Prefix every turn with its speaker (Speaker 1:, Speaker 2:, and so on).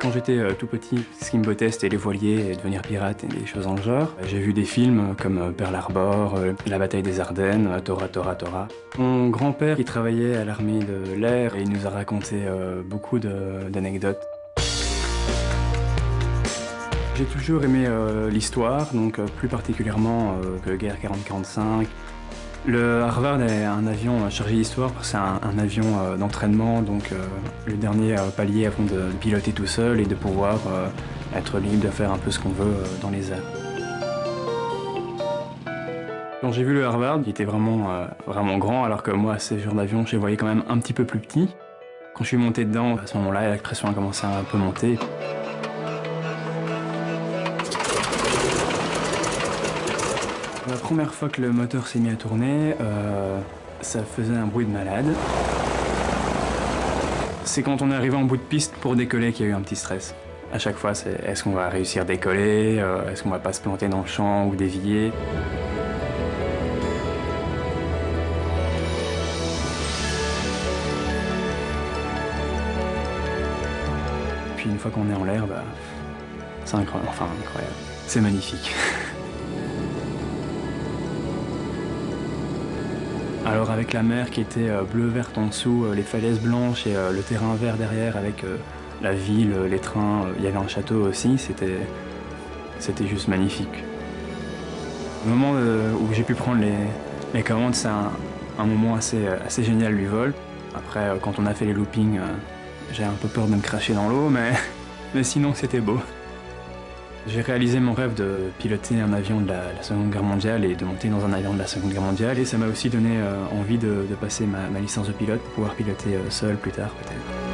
Speaker 1: Quand j'étais tout petit, ce qui me bottait, c'était les voiliers et devenir pirate et des choses dans le genre. J'ai vu des films comme Pearl Harbor, La bataille des Ardennes, Tora Tora Tora. Mon grand-père, il travaillait à l'armée de l'air et il nous a raconté beaucoup d'anecdotes. J'ai toujours aimé l'histoire, donc plus particulièrement que Guerre 40-45. Le Harvard est un avion chargé d'histoire, c'est un avion d'entraînement, donc le dernier palier avant de piloter tout seul et de pouvoir être libre de faire un peu ce qu'on veut dans les airs. Quand j'ai vu le Harvard, il était vraiment grand, alors que moi, ces genres d'avion, je les voyais quand même un petit peu plus petits. Quand je suis monté dedans, à ce moment-là, la pression a commencé à un peu monter. La première fois que le moteur s'est mis à tourner, ça faisait un bruit de malade. C'est quand on est arrivé en bout de piste pour décoller qu'il y a eu un petit stress. À chaque fois, c'est est-ce qu'on va réussir à décoller, est-ce qu'on va pas se planter dans le champ ou dévier. Puis une fois qu'on est en l'air, c'est incroyable. Enfin, incroyable. C'est magnifique. Alors avec la mer qui était bleu-verte en dessous, les falaises blanches et le terrain vert derrière avec la ville, les trains, il y avait un château aussi, c'était juste magnifique. Le moment où j'ai pu prendre les commandes, c'est un moment assez génial du vol. Après, quand on a fait les loopings, j'ai un peu peur de me cracher dans l'eau, mais sinon c'était beau. J'ai réalisé mon rêve de piloter un avion de la Seconde Guerre mondiale et de monter dans un avion de la Seconde Guerre mondiale. Et ça m'a aussi donné envie de passer ma licence de pilote pour pouvoir piloter seul plus tard peut-être.